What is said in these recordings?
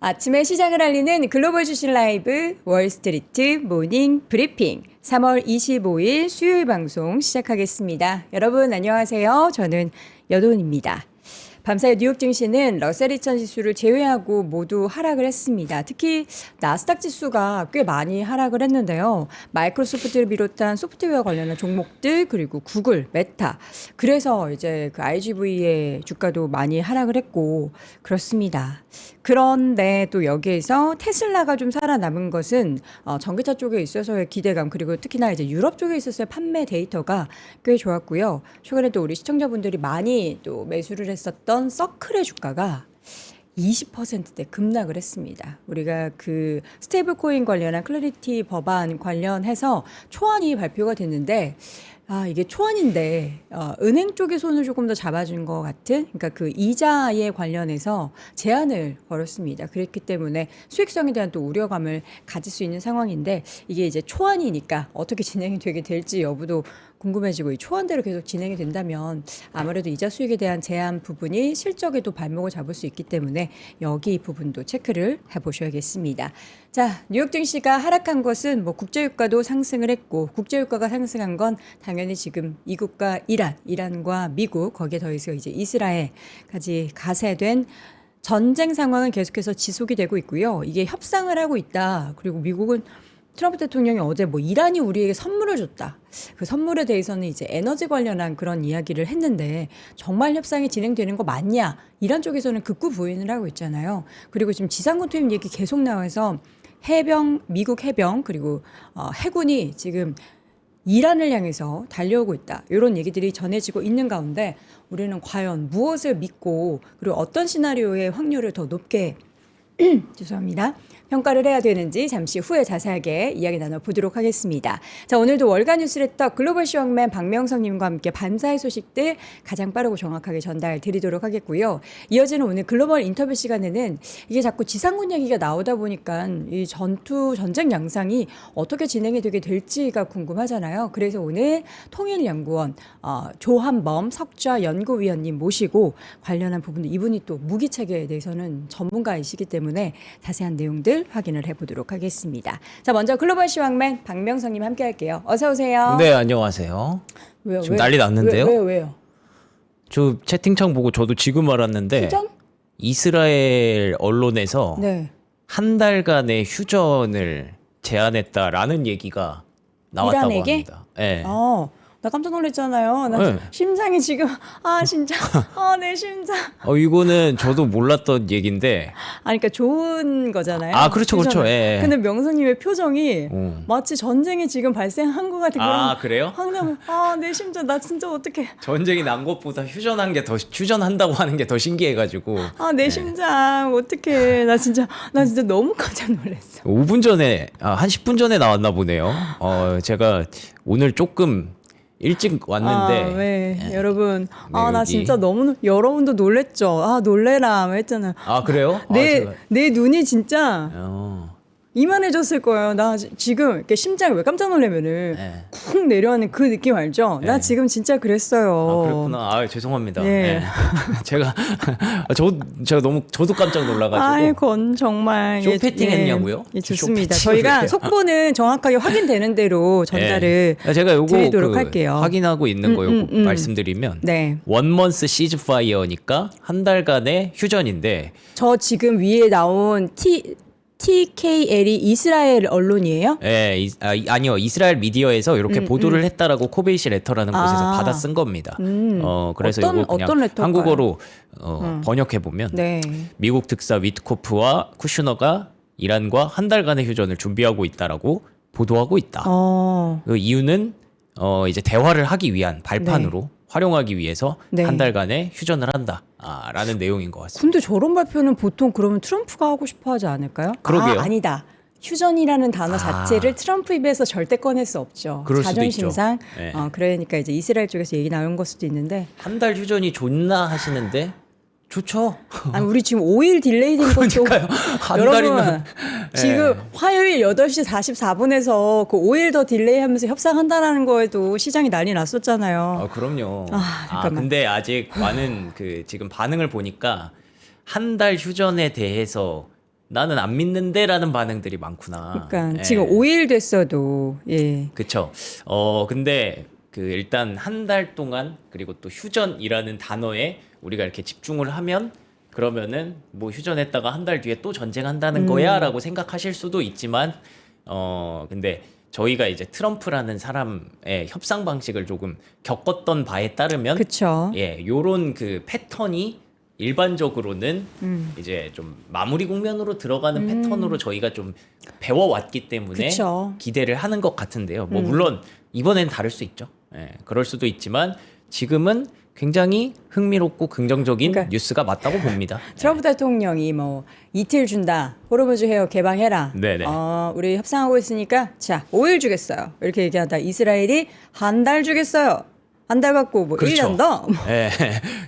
아침에 시장을 알리는 글로벌 주식 라이브 월스트리트 모닝 브리핑 3월 25일 수요일 방송 시작하겠습니다. 여러분 안녕하세요. 저는 여돈입니다. 밤사이 뉴욕 증시는 러셀 2000 지수를 제외하고 모두 하락을 했습니다. 특히 나스닥 지수가 꽤 많이 하락을 했는데요. 마이크로소프트를 비롯한 소프트웨어 관련한 종목들 그리고 구글, 메타 그래서 이제 그 IGV의 주가도 많이 하락을 했고 그렇습니다. 그런데 또 여기에서 테슬라가 좀 살아남은 것은 전기차 쪽에 있어서의 기대감 그리고 특히나 이제 유럽 쪽에 있어서의 판매 데이터가 꽤 좋았고요. 최근에 또 우리 시청자분들이 많이 또 매수를 했었던 서클의 주가가 20%대 급락을 했습니다. 우리가 그 스테이블 코인 관련한 클래리티 법안 관련해서 초안이 발표가 됐는데 이게 초안인데 은행 쪽에 손을 조금 더 잡아준 것 같은 그러니까 그 이자에 관련해서 제한을 걸었습니다. 그랬기 때문에 수익성에 대한 또 우려감을 가질 수 있는 상황인데 이게 이제 초안이니까 어떻게 진행이 되게 될지 여부도 궁금해지고 이 초안대로 계속 진행이 된다면 아무래도 이자 수익에 대한 제한 부분이 실적에도 발목을 잡을 수 있기 때문에 여기 부분도 체크를 해보셔야겠습니다. 자, 뉴욕 증시가 하락한 것은 뭐 국제유가도 상승을 했고 국제유가가 상승한 건 당연히 지금 이국과 이란과 미국 거기에 더해서 이제 이스라엘까지 가세된 전쟁 상황은 계속해서 지속이 되고 있고요. 이게 협상을 하고 있다. 그리고 미국은 트럼프 대통령이 어제 뭐 이란이 우리에게 선물을 줬다. 그 선물에 대해서는 이제 에너지 관련한 그런 이야기를 했는데 정말 협상이 진행되는 거 맞냐? 이란 쪽에서는 극구 부인을 하고 있잖아요. 그리고 지금 지상군 투입 얘기 계속 나와서 미국 해병 그리고 해군이 지금 이란을 향해서 달려오고 있다. 이런 얘기들이 전해지고 있는 가운데 우리는 과연 무엇을 믿고 그리고 어떤 시나리오의 확률을 더 높게 죄송합니다. 평가를 해야 되는지 잠시 후에 자세하게 이야기 나눠보도록 하겠습니다. 자, 오늘도 월간 뉴스레터 글로벌 시황맨 박명성님과 함께 반사의 소식들 가장 빠르고 정확하게 전달 드리도록 하겠고요. 이어지는 오늘 글로벌 인터뷰 시간에는 이게 자꾸 지상군 얘기가 나오다 보니까 이 전쟁 양상이 어떻게 진행이 되게 될지가 궁금하잖아요. 그래서 오늘 통일연구원 조한범 석좌연구위원님 모시고 관련한 부분들 이분이 또 무기체계에 대해서는 전문가이시기 때문에 자세한 내용들 확인을 해보도록 하겠습니다. 자, 먼저 글로벌 시황맨 박명성님 함께 할게요. 어서 오세요. 네, 안녕하세요. 왜요? 지금 난리 났는데요. 왜요? 저 채팅창 보고 저도 지금 알았는데 휴전? 이스라엘 언론에서 네. 한 달간의 휴전을 제안했다라는 얘기가 나왔다고 이란에게? 합니다. 네. 나 깜짝 놀랐잖아요. 나 네. 심장이 지금 진짜 내 심장. 이거는 저도 몰랐던 얘기인데. 그러니까 좋은 거잖아요. 그렇죠. 예. 근데 명성님의 표정이 마치 전쟁이 지금 발생한 것 같은 그런. 그래요? 황남. 내 심장 나 진짜 어떡해. 전쟁이 난 것보다 휴전한다고 하는 게 더 신기해가지고. 내 심장 어떡해. 나 진짜 너무 깜짝 놀랐어. 5분 전에 한 10분 전에 나왔나 보네요. 제가 오늘 조금 일찍 왔는데 네. 여러분 나 여기. 진짜 너무 여러분도 놀랬죠. 놀래라 했잖아요. 그래요? 내 눈이 진짜 이만해졌을 거예요. 나 지금 이렇게 심장이 왜 깜짝 놀라면은 쿵 내려가는 그 느낌 알죠? 나 지금 진짜 그랬어요. 그렇구나. 죄송합니다. 네. 제가 저도 깜짝 놀라가지고. 아이고 정말 쇼패팅 했냐고요? 예, 좋습니다. 쇼패팅을 저희가 해요. 속보는 정확하게 확인되는 대로 전달을 제가 요거 드리도록 할게요. 확인하고 있는 거 요거 말씀드리면 네. 원먼스 시즈파이어니까 한 달간의 휴전인데 저 지금 위에 나온 TKL이 이스라엘 언론이에요? 아니요. 이스라엘 미디어에서 이렇게 보도를 했다라고 코베이시 레터라는 곳에서 받아 쓴 겁니다. 그래서 이거 그냥 어떤 레터일까요? 한국어로 번역해 보면 네. 미국 특사 위트코프와 쿠슈너가 이란과 한 달간의 휴전을 준비하고 있다라고 보도하고 있다. 그 이유는 이제 대화를 하기 위한 발판으로 활용하기 위해서 네. 한 달간의 휴전을 한다라는 내용인 것 같습니다. 근데 저런 발표는 보통 그러면 트럼프가 하고 싶어 하지 않을까요? 그러게요. 아니다. 휴전이라는 단어 자체를 트럼프 입에서 절대 꺼낼 수 없죠. 그럴 수도 자존심상. 있죠. 네. 그러니까 이제 이스라엘 쪽에서 얘기 나온 걸 수도 있는데. 한 달 휴전이 좋나 하시는데 좋죠. 우리 지금 5일 딜레이 된 것도 한 여러분 달이면 지금 화요일 8시 44분에서 그 5일 더 딜레이하면서 협상한다라는 거에도 시장이 난리 났었잖아요. 그럼요. 잠깐만. 근데 아직 많은 지금 반응을 보니까 한 달 휴전에 대해서 나는 안 믿는데라는 반응들이 많구나. 그러니까 예. 지금 5일 됐어도 예. 그쵸. 근데 그 일단 한 달 동안 그리고 또 휴전이라는 단어에 우리가 이렇게 집중을 하면 그러면은 뭐 휴전했다가 한 달 뒤에 또 전쟁한다는 거야라고 생각하실 수도 있지만 근데 저희가 이제 트럼프라는 사람의 협상 방식을 조금 겪었던 바에 따르면 그쵸. 예, 요런 그 패턴이 일반적으로는 이제 좀 마무리 국면으로 들어가는 패턴으로 저희가 좀 배워왔기 때문에 그쵸. 기대를 하는 것 같은데요. 뭐 물론 이번엔 다를 수 있죠. 예, 그럴 수도 있지만 지금은 굉장히 흥미롭고 긍정적인 그러니까 뉴스가 맞다고 봅니다. 트럼프 대통령이 뭐 이틀 준다. 호르무즈 해협 개방해라. 네네. 우리 협상하고 있으니까 자 5일 주겠어요. 이렇게 얘기하다 이스라엘이 한 달 주겠어요. 한 달 갖고 뭐 그렇죠. 1년 더. 예,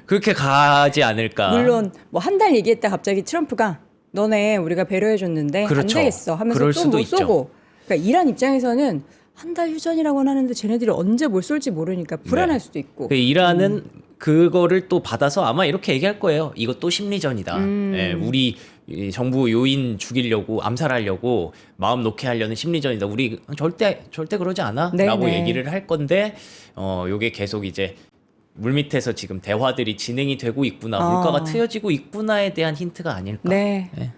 그렇게 가지 않을까. 물론 뭐 한 달 얘기했다 갑자기 트럼프가 너네 우리가 배려해 줬는데 그렇죠. 안 되겠어 하면서 그럴 또 수도 못 있죠. 쏘고. 그러니까 이란 입장에서는 한 달 휴전이라고는 하는데 쟤네들이 언제 뭘 쏠지 모르니까 불안할 네. 수도 있고. 그 이란은 그거를 또 받아서 아마 이렇게 얘기할 거예요. 이것도 심리전이다. 예, 우리 이 정부 요인 죽이려고 암살하려고 마음 놓게 하려는 심리전이다. 우리 절대 그러지 않아.라고 네네. 얘기를 할 건데 요게 계속 이제 물밑에서 지금 대화들이 진행이 되고 있구나, 물가가 트여지고 있구나에 대한 힌트가 아닐까. 네. 예,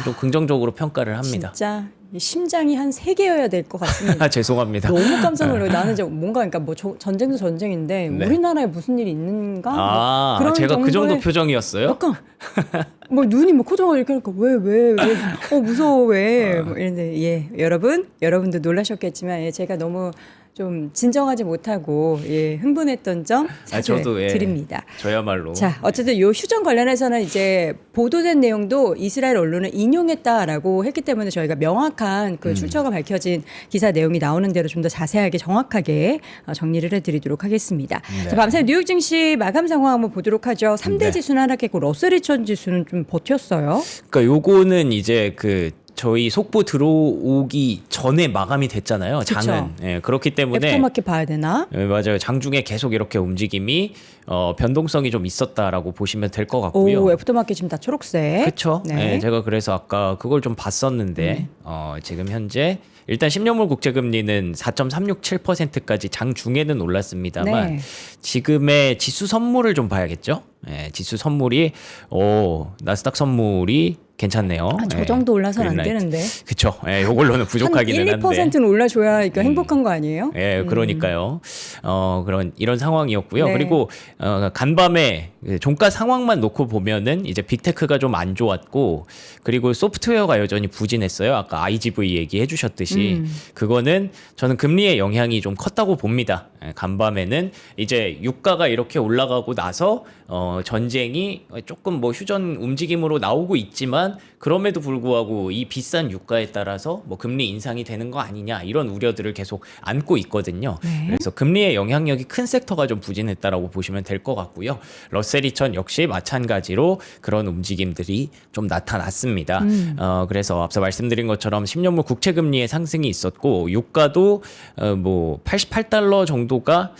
좀 긍정적으로 평가를 합니다. 진짜 이 심장이 한 3개여야 될 것 같습니다. 죄송합니다. 너무 깜짝 놀라요. 나는 이제 뭔가 그러니까 뭐 전쟁도 전쟁인데 네. 우리나라에 무슨 일이 있는가? 아, 그런 제가 그 정도 정도의 표정이었어요? 약간 뭐 눈이 뭐 코동을 이렇게 하니까 왜 무서워 왜 뭐 이런데 예 여러분도 놀라셨겠지만 예, 제가 너무 좀 진정하지 못하고 예 흥분했던 점 사실 저도 예, 드립니다. 저야말로. 자, 어쨌든 요 휴전 관련해서는 이제 보도된 내용도 이스라엘 언론을 인용했다라고 했기 때문에 저희가 명확한 그 출처가 밝혀진 기사 내용이 나오는 대로 좀 더 자세하게 정확하게 정리를 해드리도록 하겠습니다. 네. 자, 밤새 뉴욕 증시 마감 상황 한번 보도록 하죠. 3대 네. 지수는 하락했고 러셀 2000 지수는 좀 버텼어요. 그러니까 요거는 이제 그 저희 속보 들어오기 전에 마감이 됐잖아요. 그쵸. 장은. 예, 그렇기 때문에 애프터마켓 봐야 되나? 예, 맞아요. 장중에 계속 이렇게 움직임이 변동성이 좀 있었다라고 보시면 될 것 같고요. 오, 애프터마켓 지금 다 초록색. 그렇죠. 네. 예, 제가 그래서 아까 그걸 좀 봤었는데 지금 현재 일단 10년물 국채금리는 4.367%까지 장 중에는 올랐습니다만 네. 지금의 지수 선물을 좀 봐야겠죠. 예, 지수 선물이 나스닥 선물이 괜찮네요. 아, 저 정도 올라서는 안 되는데. 그렇죠. 예, 요걸로는 부족하기는 한 1, 한데. 2%는 올라줘야 이거 행복한 거 아니에요? 예, 그러니까요. 이런 상황이었고요. 네. 그리고 간밤에 종가 상황만 놓고 보면은 이제 빅테크가 좀 안 좋았고, 그리고 소프트웨어가 여전히 부진했어요. 아까 IGV 얘기해 주셨듯이 그거는 저는 금리의 영향이 좀 컸다고 봅니다. 예, 간밤에는 이제 유가가 이렇게 올라가고 나서 전쟁이 조금 뭐 휴전 움직임으로 나오고 있지만 그럼에도 불구하고 이 비싼 유가에 따라서 뭐 금리 인상이 되는 거 아니냐 이런 우려들을 계속 안고 있거든요. 네. 그래서 금리의 영향력이 큰 섹터가 좀 부진했다라고 보시면 될 것 같고요. 러셀 2000 역시 마찬가지로 그런 움직임들이 좀 나타났습니다. 그래서 앞서 말씀드린 것처럼 10년물 국채 금리의 상승이 있었고 유가도 뭐 88달러 정도가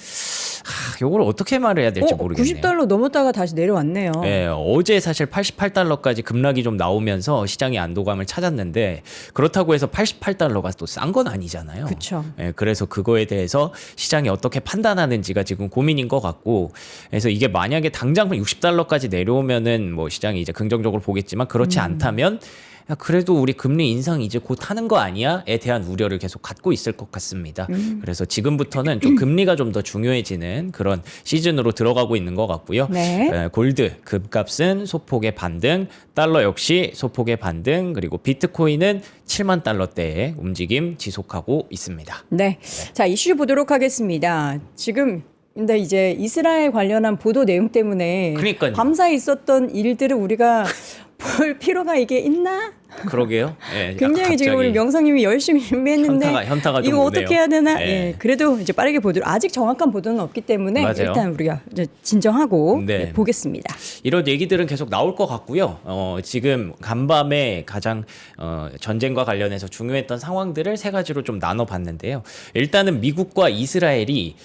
요걸 어떻게 말해야 될지 모르겠네요. 90달러 넘었다가 다시 내려왔네요. 예, 어제 사실 88달러까지 급락이 좀 나오면서 시장이 안도감을 찾았는데 그렇다고 해서 88달러가 또 싼 건 아니잖아요. 그쵸. 예, 그래서 그거에 대해서 시장이 어떻게 판단하는지가 지금 고민인 것 같고 그래서 이게 만약에 당장 60달러까지 내려오면은 뭐 시장이 이제 긍정적으로 보겠지만 그렇지 않다면 야, 그래도 우리 금리 인상 이제 곧 하는 거 아니야?에 대한 우려를 계속 갖고 있을 것 같습니다. 그래서 지금부터는 좀 금리가 좀 더 중요해지는 그런 시즌으로 들어가고 있는 것 같고요. 네. 골드, 금값은 소폭의 반등, 달러 역시 소폭의 반등, 그리고 비트코인은 7만 달러대의 움직임 지속하고 있습니다. 네. 자, 이슈 보도록 하겠습니다. 지금 근데 이제 이스라엘 관련한 보도 내용 때문에 그러니까요. 밤사이 있었던 일들을 우리가 볼 필요가 이게 있나? 그러게요. 예, 굉장히 지금 우리 갑자기 명성님이 열심히 준비했는데 현타가 좀 이거 오네요. 어떻게 해야 되나? 예. 예, 그래도 이제 빠르게 보도록 아직 정확한 보도는 없기 때문에 맞아요. 일단 우리가 이제 진정하고 네. 보겠습니다. 이런 얘기들은 계속 나올 것 같고요. 지금 간밤에 가장 전쟁과 관련해서 중요했던 상황들을 세 가지로 좀 나눠봤는데요. 일단은 미국과 이스라엘이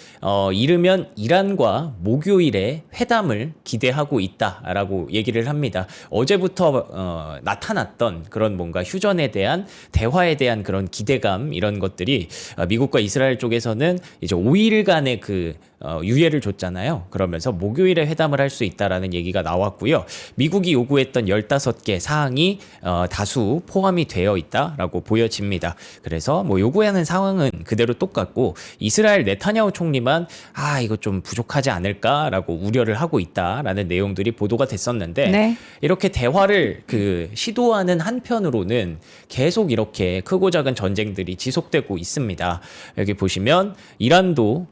이르면 이란과 목요일에 회담을 기대하고 있다라고 얘기를 합니다. 어제부터 나타났던 그런 그런 뭔가 휴전에 대한 대화에 대한 그런 기대감 이런 것들이 미국과 이스라엘 쪽에서는 이제 5일간의 그 유예를 줬잖아요. 그러면서 목요일에 회담을 할 수 있다라는 얘기가 나왔고요. 미국이 요구했던 15개 사항이 다수 포함이 되어 있다라고 보여집니다. 그래서 뭐 요구하는 상황은 그대로 똑같고 이스라엘 네타냐후 총리만 이거 좀 부족하지 않을까라고 우려를 하고 있다라는 내용들이 보도가 됐었는데 네. 이렇게 대화를 시도하는 한편으로는 계속 이렇게 크고 작은 전쟁들이 지속되고 있습니다. 여기 보시면 이란도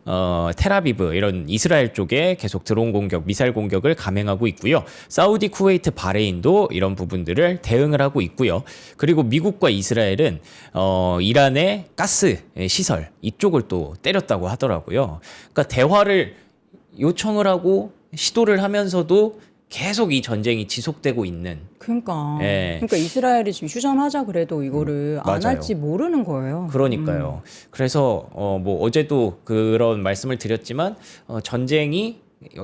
텔아비브 이런 이스라엘 쪽에 계속 드론 공격, 미사일 공격을 감행하고 있고요. 사우디, 쿠웨이트, 바레인도 이런 부분들을 대응을 하고 있고요. 그리고 미국과 이스라엘은 이란의 가스 시설 이쪽을 또 때렸다고 하더라고요. 그러니까 대화를 요청을 하고 시도를 하면서도 계속 이 전쟁이 지속되고 있는. 그러니까. 예. 그러니까 이스라엘이 지금 휴전하자 그래도 이거를 안 맞아요. 할지 모르는 거예요. 그러니까요. 그래서 뭐 어제도 그런 말씀을 드렸지만 전쟁이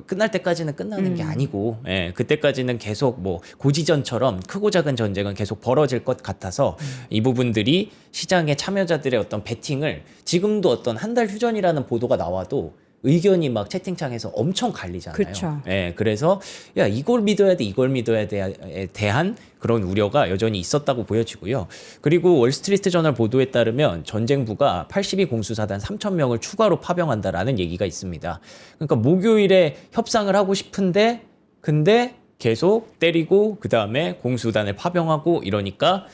끝날 때까지는 끝나는 게 아니고 그때까지는 계속 뭐 고지전처럼 크고 작은 전쟁은 계속 벌어질 것 같아서 이 부분들이 시장의 참여자들의 어떤 베팅을 지금도 어떤 한 달 휴전이라는 보도가 나와도 의견이 막 채팅창에서 엄청 갈리잖아요. 그쵸. 그래서 야 이걸 믿어야 돼, 이걸 믿어야 돼에 대한 그런 우려가 여전히 있었다고 보여지고요. 그리고 월스트리트 저널 보도에 따르면 전쟁부가 82 공수사단 3,000명을 추가로 파병한다라는 얘기가 있습니다. 그러니까 목요일에 협상을 하고 싶은데 근데 계속 때리고 그 다음에 공수단을 파병하고 이러니까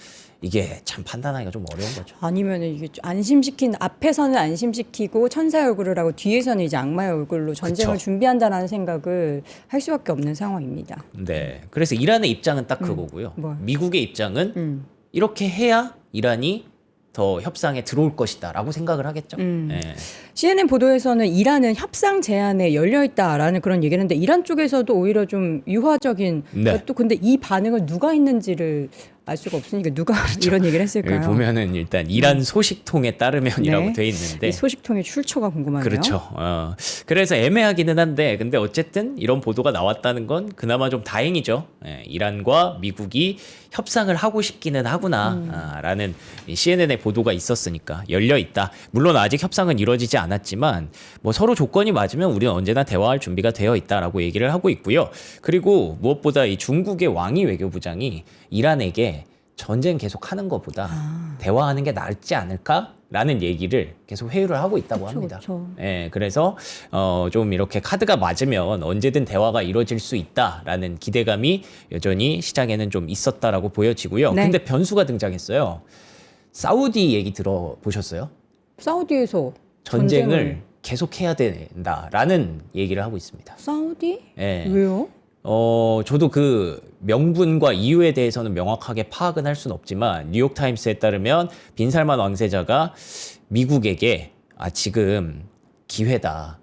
이게 참 판단하기가 좀 어려운 거죠. 아니면 이게 안심시킨 앞에서는 안심시키고 천사의 얼굴을 하고 뒤에서는 이제 악마의 얼굴로 전쟁을 그쵸. 준비한다라는 생각을 할 수밖에 없는 상황입니다. 네. 그래서 이란의 입장은 딱 그거고요. 뭐. 미국의 입장은 이렇게 해야 이란이 더 협상에 들어올 것이다라고 생각을 하겠죠. 네. CNN 보도에서는 이란은 협상 제안에 열려 있다라는 그런 얘기를 했는데 이란 쪽에서도 오히려 좀 유화적인 네. 또 근데 이 반응을 누가 했는지를 알 수가 없으니까 누가 이런 얘기를 했을까요? 여기 보면은 일단 이란 소식통에 따르면이라고 네. 돼 있는데 이 소식통의 출처가 궁금하네요. 그렇죠. 그래서 애매하기는 한데 근데 어쨌든 이런 보도가 나왔다는 건 그나마 좀 다행이죠. 이란과 미국이 협상을 하고 싶기는 하구나라는 CNN의 보도가 있었으니까 열려 있다. 물론 아직 협상은 이루어지지 않았지만 뭐 서로 조건이 맞으면 우리는 언제나 대화할 준비가 되어 있다라고 얘기를 하고 있고요. 그리고 무엇보다 이 중국의 왕이 외교부장이 이란에게 전쟁 계속하는 것보다 대화하는 게 낫지 않을까라는 얘기를 계속 회유를 하고 있다고 합니다. 그쵸. 그래서 좀 이렇게 카드가 맞으면 언제든 대화가 이루어질 수 있다라는 기대감이 여전히 시장에는 좀 있었다라고 보여지고요. 네. 근데 변수가 등장했어요. 사우디 얘기 들어보셨어요? 사우디에서 전쟁을 계속해야 된다라는 얘기를 하고 있습니다. 사우디? 예. 왜요? 저도 그 명분과 이유에 대해서는 명확하게 파악은 할 수는 없지만 뉴욕타임스에 따르면 빈살만 왕세자가 미국에게 지금 기회다.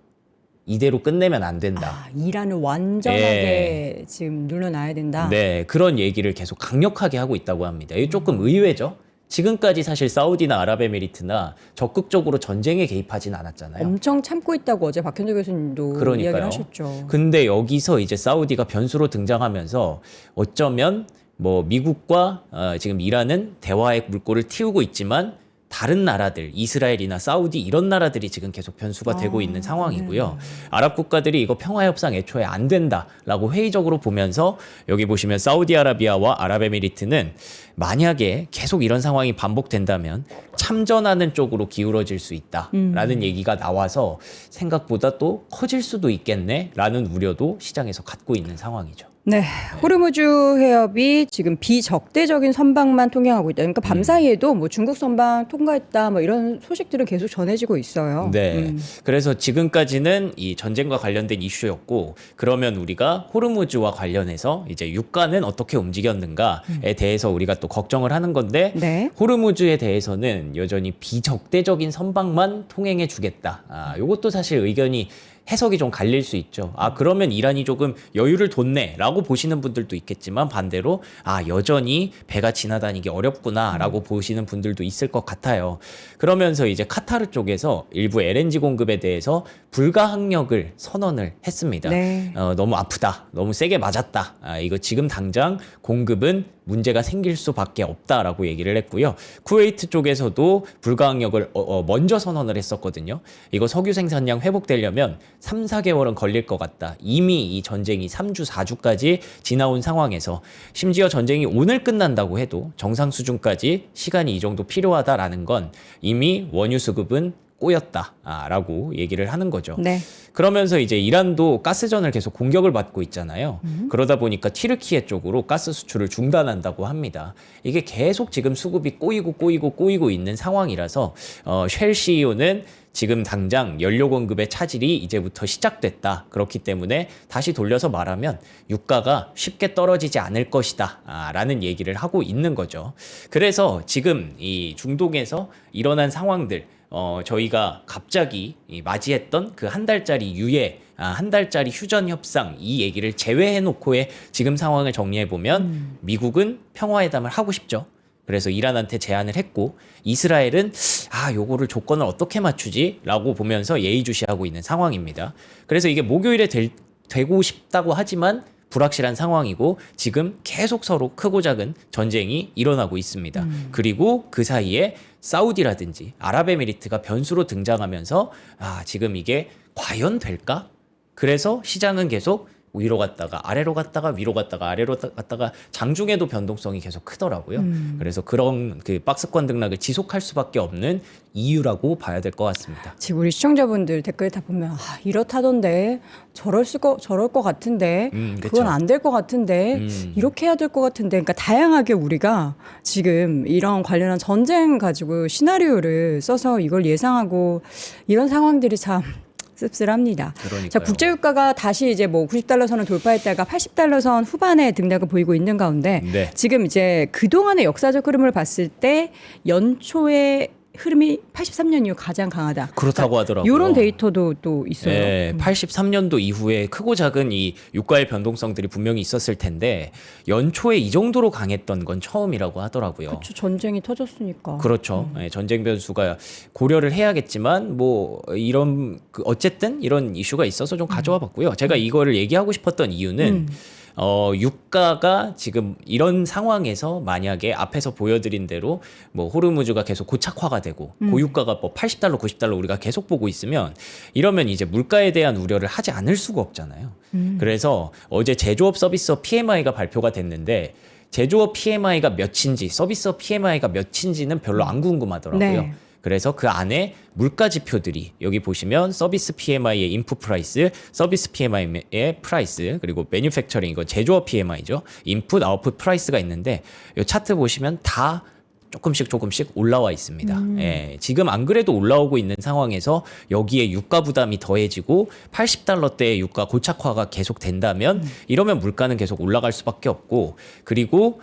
이대로 끝내면 안 된다. 이란을 완전하게 지금 눌러놔야 된다. 네, 그런 얘기를 계속 강력하게 하고 있다고 합니다. 이게 조금 의외죠. 지금까지 사실 사우디나 아랍에미리트나 적극적으로 전쟁에 개입하진 않았잖아요. 엄청 참고 있다고 어제 박현도 교수님도 그러니까요. 이야기를 하셨죠. 근데 여기서 이제 사우디가 변수로 등장하면서 어쩌면 뭐 미국과 지금 이란은 대화의 물꼬를 틔우고 있지만 다른 나라들, 이스라엘이나 사우디 이런 나라들이 지금 계속 변수가 되고 있는 상황이고요. 아랍 국가들이 이거 평화협상 애초에 안 된다라고 회의적으로 보면서 여기 보시면 사우디아라비아와 아랍에미리트는 만약에 계속 이런 상황이 반복된다면 참전하는 쪽으로 기울어질 수 있다라는 얘기가 나와서 생각보다 또 커질 수도 있겠네라는 우려도 시장에서 갖고 있는 상황이죠. 네, 호르무즈 해협이 지금 비적대적인 선박만 통행하고 있다. 그러니까 밤사이에도 뭐 중국 선박 통과했다, 뭐 이런 소식들은 계속 전해지고 있어요. 네. 그래서 지금까지는 이 전쟁과 관련된 이슈였고, 그러면 우리가 호르무즈와 관련해서 이제 유가는 어떻게 움직였는가에 대해서 우리가 또 걱정을 하는 건데, 네. 호르무즈에 대해서는 여전히 비적대적인 선박만 통행해 주겠다. 요것도 사실 의견이 해석이 좀 갈릴 수 있죠. 아, 그러면 이란이 조금 여유를 뒀네라고 보시는 분들도 있겠지만 반대로 아, 여전히 배가 지나다니기 어렵구나라고 보시는 분들도 있을 것 같아요. 그러면서 이제 카타르 쪽에서 일부 LNG 공급에 대해서 불가항력을 선언을 했습니다. 네. 너무 아프다, 너무 세게 맞았다. 아, 이거 지금 당장 공급은 문제가 생길 수밖에 없다라고 얘기를 했고요. 쿠웨이트 쪽에서도 불가항력을 먼저 선언을 했었거든요. 이거 석유 생산량 회복되려면 3, 4개월은 걸릴 것 같다. 이미 이 전쟁이 3주, 4주까지 지나온 상황에서 심지어 전쟁이 오늘 끝난다고 해도 정상 수준까지 시간이 이 정도 필요하다라는 건 이미 원유 수급은 꼬였다라고 얘기를 하는 거죠. 네. 그러면서 이제 이란도 가스전을 계속 공격을 받고 있잖아요. 그러다 보니까 튀르키예 쪽으로 가스 수출을 중단한다고 합니다. 이게 계속 지금 수급이 꼬이고 있는 상황이라서 쉘 CEO는 지금 당장 연료 공급의 차질이 이제부터 시작됐다. 그렇기 때문에 다시 돌려서 말하면 유가가 쉽게 떨어지지 않을 것이다. 라는 얘기를 하고 있는 거죠. 그래서 지금 이 중동에서 일어난 상황들, 저희가 갑자기 맞이했던 그 한 달짜리 유예, 한 달짜리 휴전 협상 이 얘기를 제외해 놓고의 지금 상황을 정리해 보면 미국은 평화회담을 하고 싶죠. 그래서 이란한테 제안을 했고 이스라엘은 요거를 조건을 어떻게 맞추지? 라고 보면서 예의주시하고 있는 상황입니다. 그래서 이게 목요일에 되고 싶다고 하지만 불확실한 상황이고 지금 계속 서로 크고 작은 전쟁이 일어나고 있습니다. 그리고 그 사이에 사우디라든지 아랍에미리트가 변수로 등장하면서 지금 이게 과연 될까? 그래서 시장은 계속 위로 갔다가 아래로 갔다가 위로 갔다가 아래로 갔다가 장중에도 변동성이 계속 크더라고요. 그래서 그런 그 박스권 등락을 지속할 수밖에 없는 이유라고 봐야 될 것 같습니다. 지금 우리 시청자분들 댓글 다 보면 이렇다던데 저럴 것 같은데 그건 안 될 것 같은데 이렇게 해야 될 것 같은데 그러니까 다양하게 우리가 지금 이런 관련한 전쟁 가지고 시나리오를 써서 이걸 예상하고 이런 상황들이 참 씁쓸합니다. 그러니까요. 자, 국제유가가 다시 이제 뭐 90달러 선을 돌파했다가 80달러 선 후반에 등락을 보이고 있는 가운데 네. 지금 이제 그동안의 역사적 흐름을 봤을 때 연초에 흐름이 83년 이후 가장 강하다. 그렇다고 하더라고요. 이런 데이터도 또 있어요. 네, 83년도 이후에 크고 작은 이 유가의 변동성들이 분명히 있었을 텐데 연초에 이 정도로 강했던 건 처음이라고 하더라고요. 그렇죠. 전쟁이 터졌으니까. 그렇죠. 네, 전쟁 변수가 고려를 해야겠지만 뭐 이런 어쨌든 이런 이슈가 있어서 좀 가져와 봤고요. 제가 이거를 얘기하고 싶었던 이유는 유가가 지금 이런 상황에서 만약에 앞에서 보여드린 대로 뭐 호르무즈가 계속 고착화가 되고 고유가가 뭐 80달러, 90달러 우리가 계속 보고 있으면 이러면 이제 물가에 대한 우려를 하지 않을 수가 없잖아요. 그래서 어제 제조업 서비스업 PMI가 발표가 됐는데 제조업 PMI가 몇인지 서비스업 PMI가 몇인지는 별로 안 궁금하더라고요. 네. 그래서 그 안에 물가 지표들이 여기 보시면 서비스 PMI의 인풋 프라이스, 서비스 PMI의 프라이스, 그리고 매뉴팩처링 이거 제조업 PMI죠. 인풋, 아웃풋 프라이스가 있는데 이 차트 보시면 다 조금씩 올라와 있습니다. 예, 지금 안 그래도 올라오고 있는 상황에서 여기에 유가 부담이 더해지고 80달러대의 유가 고착화가 계속 된다면 이러면 물가는 계속 올라갈 수밖에 없고 그리고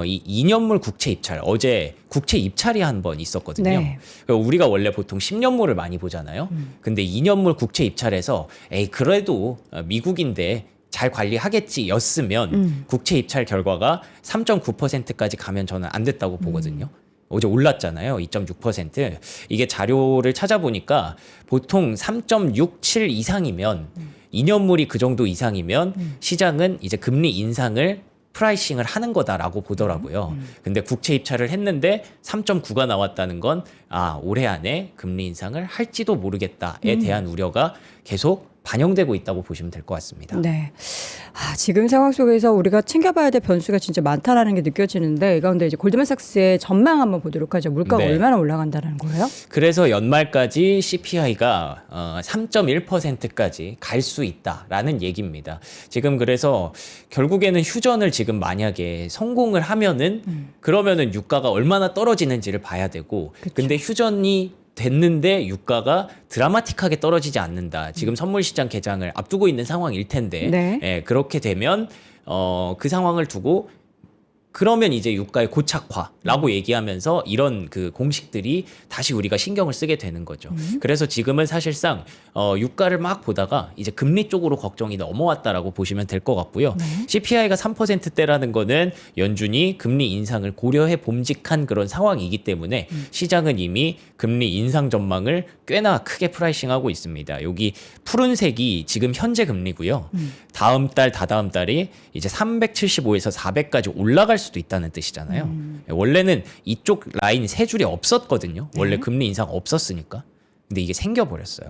이 2년물 국채 입찰 어제 국채 입찰이 한 번 있었거든요. 네. 우리가 원래 보통 10년물을 많이 보잖아요. 근데 2년물 국채 입찰에서 그래도 미국인데 잘 관리하겠지였으면 국채 입찰 결과가 3.9%까지 가면 저는 안 됐다고 보거든요. 어제 올랐잖아요. 2.6%. 이게 자료를 찾아보니까 보통 3.67 이상이면 2년물이 그 정도 이상이면 시장은 이제 금리 인상을 프라이싱을 하는 거다라고 보더라고요. 근데 국채 입찰을 했는데 3.9가 나왔다는 건 올해 안에 금리 인상을 할지도 모르겠다에 대한 우려가 계속 반영되고 있다고 보시면 될 것 같습니다. 네. 지금 상황 속에서 우리가 챙겨봐야 될 변수가 진짜 많다라는 게 느껴지는데 이 가운데 이제 골드만삭스의 전망 한번 보도록 하죠. 물가가 네. 얼마나 올라간다는 거예요? 그래서 연말까지 CPI가 3.1%까지 갈 수 있다라는 얘기입니다. 지금 그래서 결국에는 휴전을 지금 만약에 성공을 하면은 그러면은 유가가 얼마나 떨어지는지를 봐야 되고 근데 휴전이 됐는데 유가가 드라마틱하게 떨어지지 않는다. 지금 선물 시장 개장을 앞두고 있는 상황일 텐데 네. 그렇게 되면 그 상황을 두고 그러면 이제 유가의 고착화라고 얘기하면서 이런 그 공식들이 다시 우리가 신경을 쓰게 되는 거죠. 그래서 지금은 사실상 유가를 막 보다가 이제 금리 쪽으로 걱정이 넘어왔다라고 보시면 될 것 같고요. CPI가 3%대라는 거는 연준이 금리 인상을 고려해 봄직한 그런 상황이기 때문에 시장은 이미 금리 인상 전망을 꽤나 크게 프라이싱하고 있습니다. 여기 푸른색이 지금 현재 금리고요. 다음 달, 다다음 달이 이제 375에서 400까지 올라갈 수도 있다는 뜻이잖아요. 원래는 이쪽 라인 세 줄이 없었거든요. 원래 금리 인상 없었으니까. 근데 이게 생겨버렸어요.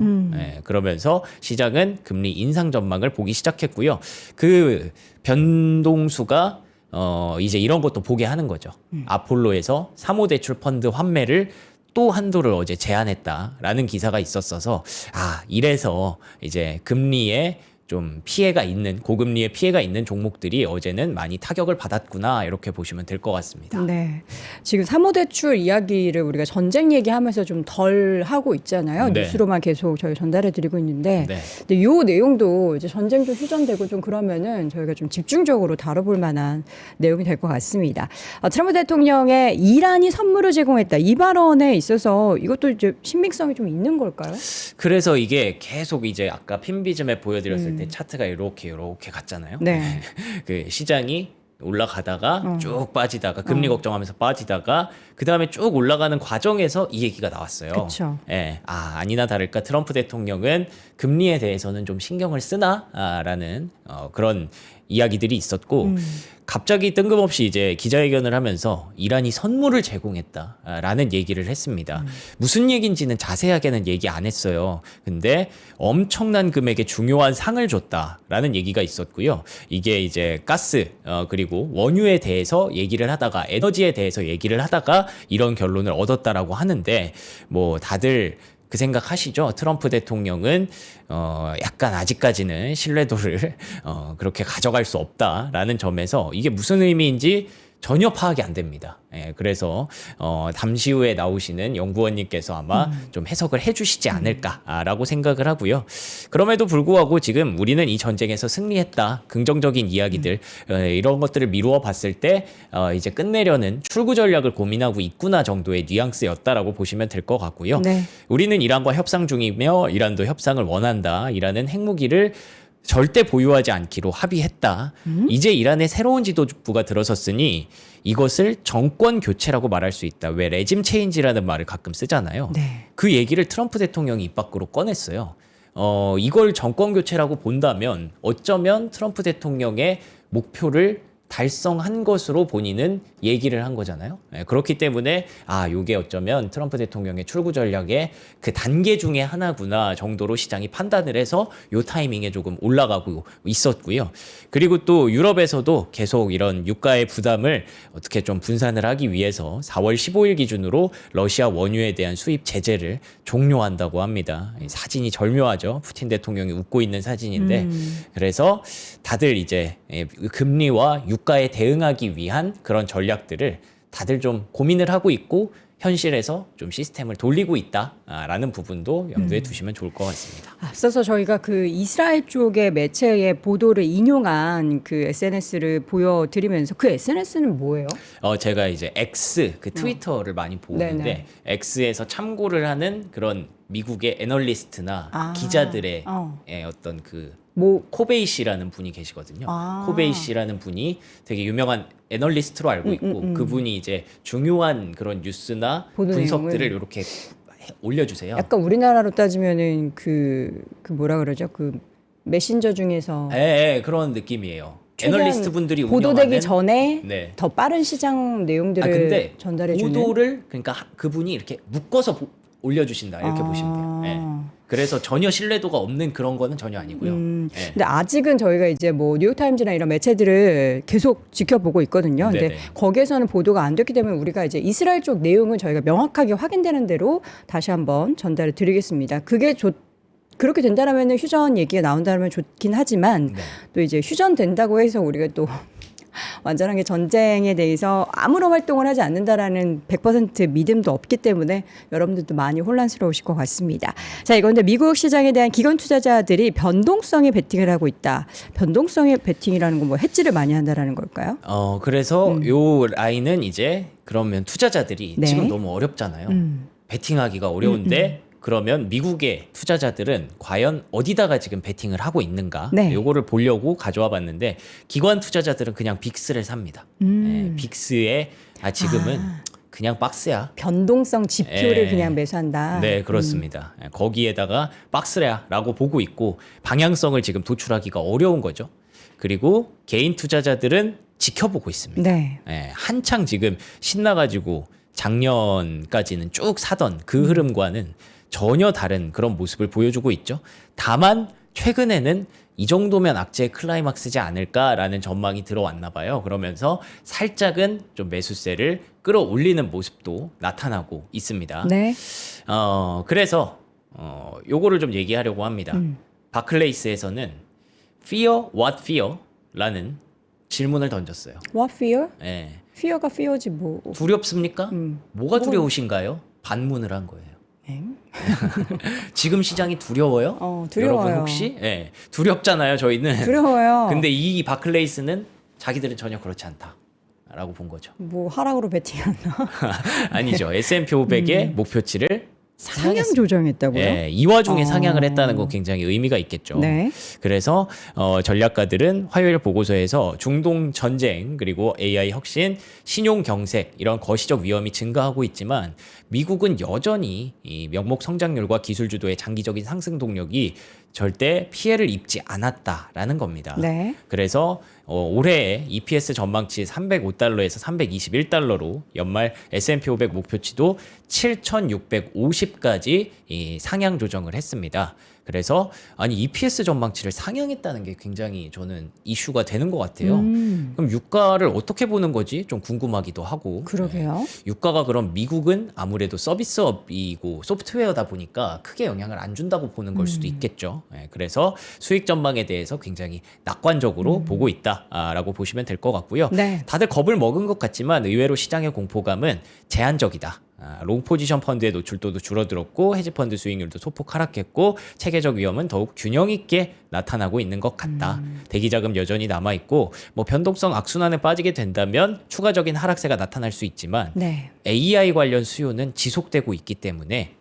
그러면서 시장은 금리 인상 전망을 보기 시작했고요. 그 변동수가 이제 이런 것도 보게 하는 거죠. 아폴로에서 사모대출 펀드 환매를 또 한도를 어제 제한했다라는 기사가 있었어서 이래서 이제 금리에 좀 피해가 있는 고금리에 피해가 있는 종목들이 어제는 많이 타격을 받았구나 이렇게 보시면 될 것 같습니다. 네, 지금 사모대출 이야기를 우리가 전쟁 얘기하면서 좀 덜 하고 있잖아요. 네. 뉴스로만 계속 저희 전달해드리고 있는데, 네. 근데 이 내용도 이제 전쟁도 휴전되고 좀 그러면은 저희가 좀 집중적으로 다뤄볼 만한 내용이 될 것 같습니다. 트럼프 대통령의 이란이 선물을 제공했다 이 발언에 있어서 이것도 이제 신빙성이 좀 있는 걸까요? 그래서 이게 계속 이제 아까 핀비즘에 보여드렸을 때 차트가 이렇게 갔잖아요. 네. 그 시장이 올라가다가 쭉 빠지다가 금리 걱정하면서 빠지다가 그 다음에 쭉 올라가는 과정에서 이 얘기가 나왔어요. 그쵸. 예, 아니나 다를까 트럼프 대통령은 금리에 대해서는 좀 신경을 쓰나라는 그런 이야기들이 있었고 갑자기 뜬금없이 이제 기자회견을 하면서 이란이 선물을 제공했다라는 얘기를 했습니다. 무슨 얘기인지는 자세하게는 얘기 안 했어요. 근데 엄청난 금액의 중요한 상을 줬다라는 얘기가 있었고요. 이게 이제 가스 그리고 원유에 대해서 얘기를 하다가 에너지에 대해서 얘기를 하다가 이런 결론을 얻었다라고 하는데 뭐 다들 그 생각 하시죠? 트럼프 대통령은 약간 아직까지는 신뢰도를 그렇게 가져갈 수 없다라는 점에서 이게 무슨 의미인지 전혀 파악이 안 됩니다. 예, 그래서 잠시 후에 나오시는 연구원님께서 아마 좀 해석을 해주시지 않을까라고 생각을 하고요. 그럼에도 불구하고 지금 우리는 이 전쟁에서 승리했다. 긍정적인 이야기들 이런 것들을 미루어 봤을 때 이제 끝내려는 출구 전략을 고민하고 있구나 정도의 뉘앙스였다라고 보시면 될 것 같고요. 네. 우리는 이란과 협상 중이며 이란도 협상을 원한다. 이란은 핵무기를 절대 보유하지 않기로 합의했다. 이제 이란의 새로운 지도부가 들어섰으니 이것을 정권 교체라고 말할 수 있다. 왜 레짐 체인지라는 말을 가끔 쓰잖아요. 네. 그 얘기를 트럼프 대통령이 입 밖으로 꺼냈어요. 이걸 정권 교체라고 본다면 어쩌면 트럼프 대통령의 목표를 달성한 것으로 본인은 얘기를 한 거잖아요. 그렇기 때문에 요게 어쩌면 트럼프 대통령의 출구 전략의 그 단계 중에 하나구나 정도로 시장이 판단을 해서 요 타이밍에 조금 올라가고 있었고요. 그리고 또 유럽에서도 계속 이런 유가의 부담을 어떻게 좀 분산을 하기 위해서 4월 15일 기준으로 러시아 원유에 대한 수입 제재를 종료한다고 합니다. 사진이 절묘하죠. 푸틴 대통령이 웃고 있는 사진인데 그래서 다들 이제 금리와 유가에 대응하기 위한 그런 전략들을 다들 좀 고민을 하고 있고 현실에서 좀 시스템을 돌리고 있다라는 부분도 염두에 두시면 좋을 것 같습니다. 앞서서 저희가 그 이스라엘 쪽의 매체의 보도를 인용한 그 SNS를 보여드리면서 그 SNS는 뭐예요? 제가 이제 X 그 트위터를 많이 보는데 네네. X에서 참고를 하는 그런 미국의 애널리스트나 기자들의 어떤 그 코베이 씨라는 분이 계시거든요. 코베이 씨라는 분이 되게 유명한 애널리스트로 알고 있고 그분이 이제 중요한 그런 뉴스나 분석들을 내용을. 이렇게 올려주세요. 약간 우리나라로 따지면은 그 뭐라 그러죠? 그 메신저 중에서 그런 느낌이에요. 최대한 애널리스트 분들이 보도되기 운영하는 전에 네. 더 빠른 시장 내용들을 근데 전달해주는 보도를 그러니까 그분이 이렇게 묶어서 올려주신다 이렇게 보시면 돼요. 네. 그래서 전혀 신뢰도가 없는 그런 거는 전혀 아니고요. 네. 근데 아직은 저희가 이제 뭐 뉴욕타임즈나 이런 매체들을 계속 지켜보고 있거든요. 근데 네네. 거기에서는 보도가 안 됐기 때문에 우리가 이제 이스라엘 쪽 내용은 저희가 명확하게 확인되는 대로 다시 한번 전달을 드리겠습니다. 그렇게 된다라면 휴전 얘기가 나온다면 좋긴 하지만 네. 또 이제 휴전 된다고 해서 우리가 또 완전하게 전쟁에 대해서 아무런 활동을 하지 않는다라는 100% 믿음도 없기 때문에 여러분들도 많이 혼란스러우실 것 같습니다. 자, 이건데 미국 시장에 대한 기관 투자자들이 변동성에 베팅을 하고 있다. 변동성의 베팅이라는 건 뭐 해지를 많이 한다라는 걸까요? 그래서 요 라인은 이제 그러면 투자자들이 네. 지금 너무 어렵잖아요. 베팅하기가 어려운데 그러면 미국의 투자자들은 과연 어디다가 지금 베팅을 하고 있는가? 네. 요거를 보려고 가져와 봤는데 기관 투자자들은 그냥 빅스를 삽니다. 빅스에 지금은 그냥 박스야. 변동성 지표를 예. 그냥 매수한다. 네, 그렇습니다. 거기에다가 박스야라고 보고 있고 방향성을 지금 도출하기가 어려운 거죠. 그리고 개인 투자자들은 지켜보고 있습니다. 네. 한창 지금 신나가지고 작년까지는 쭉 사던 그 흐름과는 전혀 다른 그런 모습을 보여주고 있죠. 다만 최근에는 이 정도면 악재의 클라이막스지 않을까라는 전망이 들어왔나 봐요. 그러면서 살짝은 좀 매수세를 끌어올리는 모습도 나타나고 있습니다. 네. 그래서 요거를 좀 얘기하려고 합니다. 바클레이스에서는 Fear what fear라는 질문을 던졌어요. What fear? 예. fear가 fear지 뭐. 두렵습니까? 뭐가 두려우신가요? 반문을 한 거예요. 지금 시장이 두려워요? 두려워요. 여러분 혹시? 예. 두렵잖아요, 저희는. 두려워요. 근데 이 바클레이스는 자기들은 전혀 그렇지 않다. 라고 본 거죠. 뭐 하락으로 베팅했나? 아니죠. S&P 500의 목표치를 상향 조정했다고요? 예, 이 와중에 상향을 했다는 건 굉장히 의미가 있겠죠. 네. 그래서 전략가들은 화요일 보고서에서 중동 전쟁 그리고 AI 혁신, 신용 경색 이런 거시적 위험이 증가하고 있지만 미국은 여전히 이 명목 성장률과 기술 주도의 장기적인 상승 동력이 절대 피해를 입지 않았다라는 겁니다. 네. 그래서 올해 EPS 전망치 305달러에서 321달러로 연말 S&P 500 목표치도 7,650까지 상향 조정을 했습니다. 그래서 아니 EPS 전망치를 상향했다는 게 굉장히 저는 이슈가 되는 것 같아요. 그럼 유가를 어떻게 보는 거지? 좀 궁금하기도 하고. 그러게요. 유가가 그럼 미국은 아무래도 서비스업이고 소프트웨어다 보니까 크게 영향을 안 준다고 보는 걸 수도 있겠죠. 그래서 수익 전망에 대해서 굉장히 낙관적으로 보고 있다라고 보시면 될 것 같고요. 네. 다들 겁을 먹은 것 같지만 의외로 시장의 공포감은 제한적이다. 롱 포지션 펀드의 노출도도 줄어들었고 헤지 펀드 수익률도 소폭 하락했고 체계적 위험은 더욱 균형 있게 나타나고 있는 것 같다. 대기 자금 여전히 남아 있고 뭐 변동성 악순환에 빠지게 된다면 추가적인 하락세가 나타날 수 있지만 네. AI 관련 수요는 지속되고 있기 때문에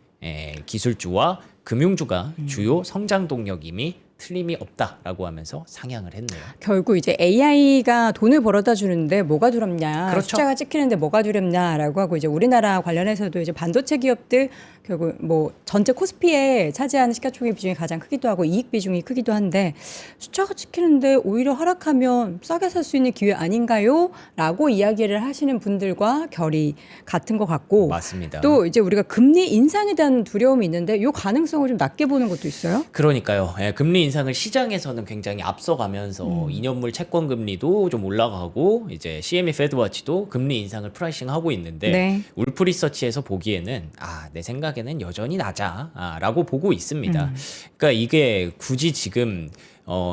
기술주와 금융주가 주요 성장 동력임이 틀림이 없다라고 하면서 상향을 했네요. 결국 이제 AI가 돈을 벌어다 주는데 뭐가 두렵냐, 그렇죠. 숫자가 찍히는데 뭐가 두렵냐라고 하고 이제 우리나라 관련해서도 이제 반도체 기업들 결국 뭐 전체 코스피에 차지하는 시가총액 비중이 가장 크기도 하고 이익 비중이 크기도 한데 숫자가 찍히는데 오히려 하락하면 싸게 살 수 있는 기회 아닌가요?라고 이야기를 하시는 분들과 결이 같은 것 같고 맞습니다. 또 이제 우리가 금리 인상에 대한 두려움이 있는데 이 가능성을 좀 낮게 보는 것도 있어요. 그러니까요. 금리 인상을 시장에서는 굉장히 앞서가면서 2년물 채권 금리도 좀 올라가고 이제 CME 페드워치도 금리 인상을 프라이싱하고 있는데 네. 울프 리서치에서 보기에는 내 생각에는 여전히 낮아라고 보고 있습니다. 그러니까 이게 굳이 지금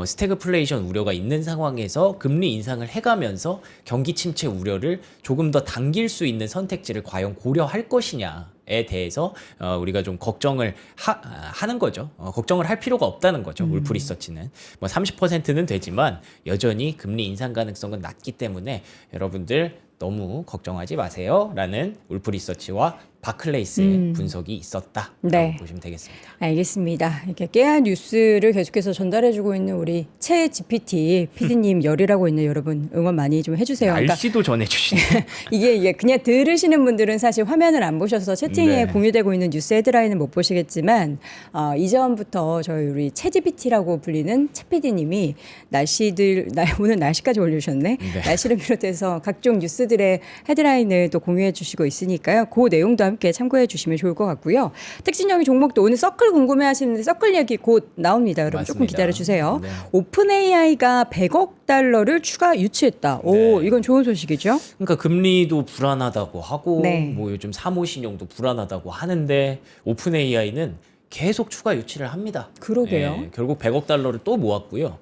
스태그플레이션 우려가 있는 상황에서 금리 인상을 해가면서 경기 침체 우려를 조금 더 당길 수 있는 선택지를 과연 고려할 것이냐에 대해서 우리가 좀 걱정을 하는 거죠. 걱정을 할 필요가 없다는 거죠. 울프 리서치는 뭐 30%는 되지만 여전히 금리 인상 가능성은 낮기 때문에 여러분들 너무 걱정하지 마세요라는 울프 리서치와 바클레이스의 분석이 있었다라고 네. 보시면 되겠습니다. 알겠습니다. 이렇게 깨알 뉴스를 계속해서 전달해주고 있는 우리 채 GPT PD님 열이라고 있는 여러분 응원 많이 좀 해주세요. 그러니까 날씨도 전해주시네. 이게 그냥 들으시는 분들은 사실 화면을 안 보셔서 채팅에 네. 공유되고 있는 뉴스 헤드라인은 못 보시겠지만 이전부터 저희 우리 채 GPT라고 불리는 채 PD님이 오늘 날씨까지 올려주셨네. 네. 날씨를 비롯해서 각종 뉴스들의 헤드라인을 또 공유해 주시고 있으니까요. 그 내용도 함께 참고해 주시면 좋을 것 같고요. 특징적인 종목도 오늘 서클 궁금해 하시는데 서클 얘기 곧 나옵니다. 여러분 조금 맞습니다. 기다려 주세요. 네. 오픈 AI가 100억 달러를 추가 유치했다. 오, 네. 이건 좋은 소식이죠? 그러니까 금리도 불안하다고 하고 네. 뭐 요즘 사모 신용도 불안하다고 하는데 오픈 AI는 계속 추가 유치를 합니다. 그러게요. 결국 100억 달러를 또 모았고요.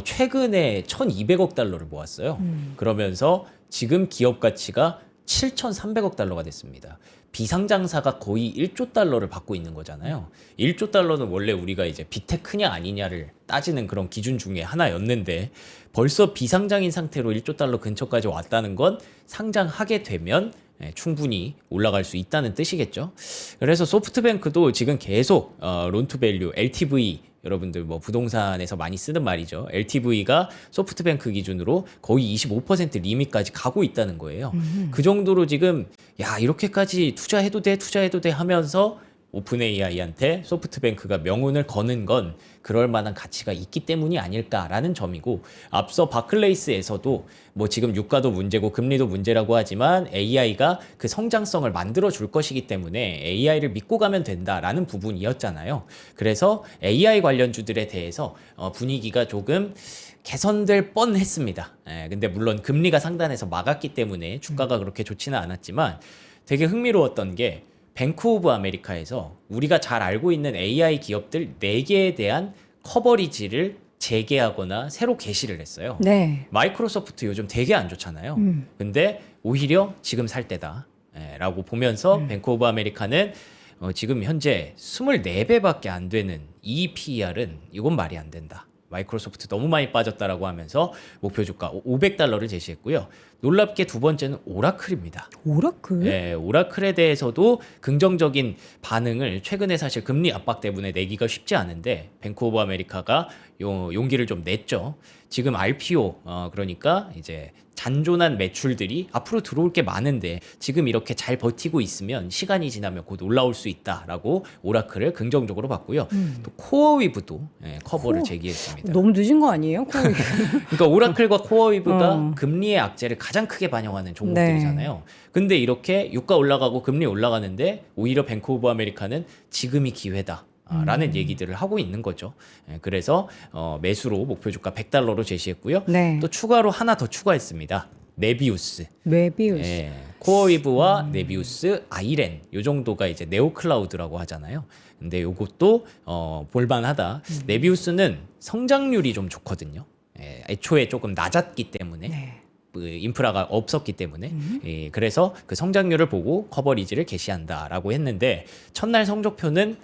최근에 1,200억 달러를 모았어요. 그러면서 지금 기업 가치가 7,300억 달러가 됐습니다. 비상장사가 거의 1조 달러를 받고 있는 거잖아요. 1조 달러는 원래 우리가 이제 비테크냐 아니냐를 따지는 그런 기준 중에 하나였는데 벌써 비상장인 상태로 1조 달러 근처까지 왔다는 건 상장하게 되면 충분히 올라갈 수 있다는 뜻이겠죠. 그래서 소프트뱅크도 지금 계속 론투밸류, LTV 여러분들 뭐 부동산에서 많이 쓰는 말이죠. LTV가 소프트뱅크 기준으로 거의 25% 리밋까지 가고 있다는 거예요. 그 정도로 지금 야 이렇게까지 투자해도 돼 하면서 오픈 AI한테 소프트뱅크가 명운을 거는 건 그럴 만한 가치가 있기 때문이 아닐까라는 점이고 앞서 바클레이스에서도 뭐 지금 유가도 문제고 금리도 문제라고 하지만 AI가 그 성장성을 만들어 줄 것이기 때문에 AI를 믿고 가면 된다라는 부분이었잖아요. 그래서 AI 관련주들에 대해서 분위기가 조금 개선될 뻔했습니다. 근데 물론 금리가 상단에서 막았기 때문에 주가가 그렇게 좋지는 않았지만 되게 흥미로웠던 게 뱅크 오브 아메리카에서 우리가 잘 알고 있는 AI 기업들 4개에 대한 커버리지를 재개하거나 새로 게시를 했어요. 네. 마이크로소프트 요즘 되게 안 좋잖아요. 근데 오히려 지금 살 때다. 라고 보면서 뱅크 오브 아메리카는 지금 현재 24배밖에 안 되는 이 PER은 이건 말이 안 된다. 마이크로소프트 너무 많이 빠졌다라고 하면서 목표 주가 500달러를 제시했고요. 놀랍게 두 번째는 오라클입니다. 오라클? 네, 오라클에 대해서도 긍정적인 반응을 최근에 사실 금리 압박 때문에 내기가 쉽지 않은데 뱅크 오브 아메리카가 용기를 좀 냈죠. 지금 RPO 그러니까 이제 잔존한 매출들이 앞으로 들어올 게 많은데 지금 이렇게 잘 버티고 있으면 시간이 지나면 곧 올라올 수 있다라고 오라클을 긍정적으로 봤고요. 또 코어위브도 커버를 제기했습니다. 너무 늦은 거 아니에요? 그러니까 오라클과 코어위브가 금리의 악재를 가장 크게 반영하는 종목들이잖아요. 근데 이렇게 유가 올라가고 금리 올라가는데 오히려 뱅크 오브 아메리카는 지금이 기회다. 라는 얘기들을 하고 있는 거죠. 그래서 매수로 목표 주가 100달러로 제시했고요. 네. 또 추가로 하나 더 추가했습니다. 네비우스. 메비우스. 코어위브와 네비우스, 아이렌 요 정도가 이제 네오클라우드라고 하잖아요. 근데 요것도 볼만하다. 네비우스는 성장률이 좀 좋거든요. 애초에 조금 낮았기 때문에. 네. 그 인프라가 없었기 때문에 그래서 그 성장률을 보고 커버리지를 게시한다라고 했는데 첫날 성적표는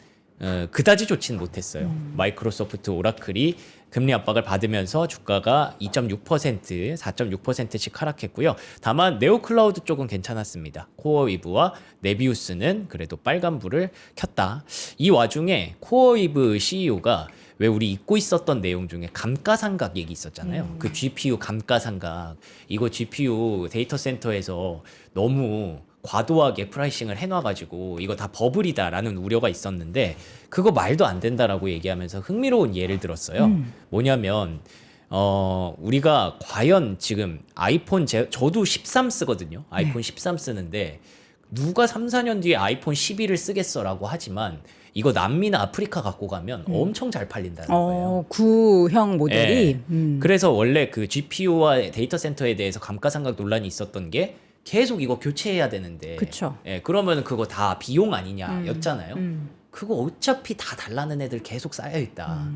그다지 좋지는 못했어요. 마이크로소프트, 오라클이 금리 압박을 받으면서 주가가 2.6%, 4.6%씩 하락했고요. 다만 네오클라우드 쪽은 괜찮았습니다. 코어위브와 네비우스는 그래도 빨간불을 켰다. 이 와중에 코어위브 CEO가 왜 우리 잊고 있었던 내용 중에 감가상각 얘기 있었잖아요. 그 GPU 감가상각. 이거 GPU 데이터 센터에서 너무 과도하게 프라이싱을 해놔가지고 이거 다 버블이다라는 우려가 있었는데 그거 말도 안 된다라고 얘기하면서 흥미로운 예를 들었어요. 뭐냐면 우리가 과연 지금 아이폰 저도 13 쓰거든요. 아이폰 13 쓰는데 누가 3, 4년 뒤에 아이폰 11을 쓰겠어라고 하지만 이거 남미나 아프리카 갖고 가면 엄청 잘 팔린다는 거예요. 구형 모델이. 그래서 원래 그 GPU와 데이터 센터에 대해서 감가상각 논란이 있었던 게 계속 이거 교체해야 되는데 그쵸. 그러면 그거 다 비용 아니냐였잖아요. 그거 어차피 다 달라는 애들 계속 쌓여있다.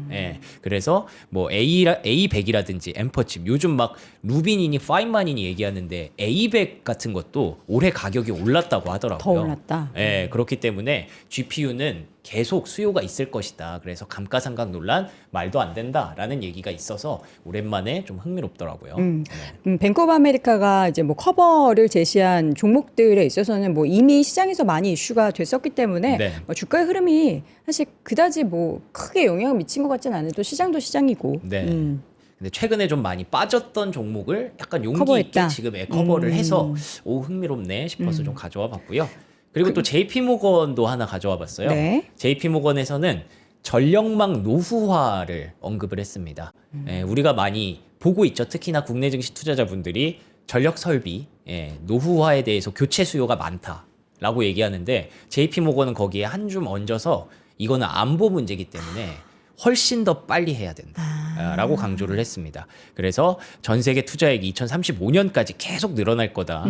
그래서 뭐 A100이라든지 엠퍼칩 요즘 막 루빈이니 파인만이니 얘기하는데 A100 같은 것도 올해 가격이 올랐다고 하더라고요. 더 올랐다. 그렇기 때문에 GPU는 계속 수요가 있을 것이다. 그래서 감가상각 논란 말도 안 된다라는 얘기가 있어서 오랜만에 좀 흥미롭더라고요. 뱅크 오브 아메리카가 이제 뭐 커버를 제시한 종목들에 있어서는 뭐 이미 시장에서 많이 이슈가 됐었기 때문에 네. 뭐 주가의 흐름이 사실 그다지 뭐 크게 영향을 미친 것 같지는 않아도 시장도 시장이고. 네. 근데 최근에 좀 많이 빠졌던 종목을 약간 용기 커버했다. 있게 지금 커버를 해서 오 흥미롭네 싶어서 좀 가져와 봤고요. 그리고 또 JP모건도 하나 가져와 봤어요. 네. JP모건에서는 전력망 노후화를 언급을 했습니다. 우리가 많이 보고 있죠. 특히나 국내 증시 투자자분들이 전력 설비 노후화에 대해서 교체 수요가 많다라고 얘기하는데 JP모건은 거기에 한 줌 얹어서 이거는 안보 문제이기 때문에 훨씬 더 빨리 해야 된다라고 강조를 했습니다. 그래서 전 세계 투자액이 2035년까지 계속 늘어날 거다.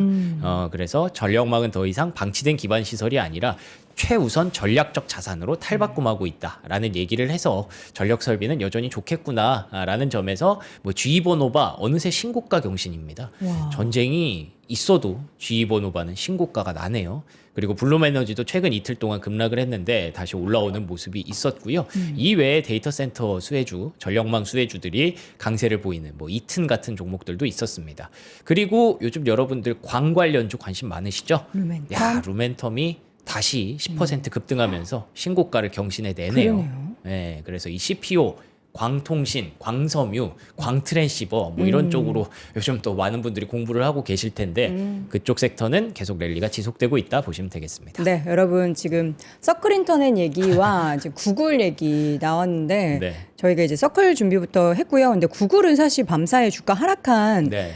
그래서 전력망은 더 이상 방치된 기반 시설이 아니라 최우선 전략적 자산으로 탈바꿈하고 있다라는 얘기를 해서 전력 설비는 여전히 좋겠구나라는 점에서 뭐 GE 보노바 어느새 신고가 경신입니다. 와. 전쟁이 있어도 GE 보노바는 신고가가 나네요. 그리고 블룸에너지도 최근 이틀 동안 급락을 했는데 다시 올라오는 모습이 있었고요. 이외에 데이터 센터 수혜주, 전력망 수혜주들이 강세를 보이는 뭐 이튼 같은 종목들도 있었습니다. 그리고 요즘 여러분들 광 관련주 관심 많으시죠? 루멘텀. 야, 루멘텀이 다시 10% 급등하면서 신고가를 경신해 내네요. 그러네요. 네, 그래서 이 CPO, 광통신, 광섬유, 광트랜시버 뭐 이런 쪽으로 요즘 또 많은 분들이 공부를 하고 계실 텐데 그쪽 섹터는 계속 랠리가 지속되고 있다 보시면 되겠습니다. 네, 여러분 지금 서클 인터넷 얘기와 이제 구글 얘기 나왔는데 네. 저희가 이제 서클 준비부터 했고요. 근데 구글은 사실 밤사이 주가 하락한 네.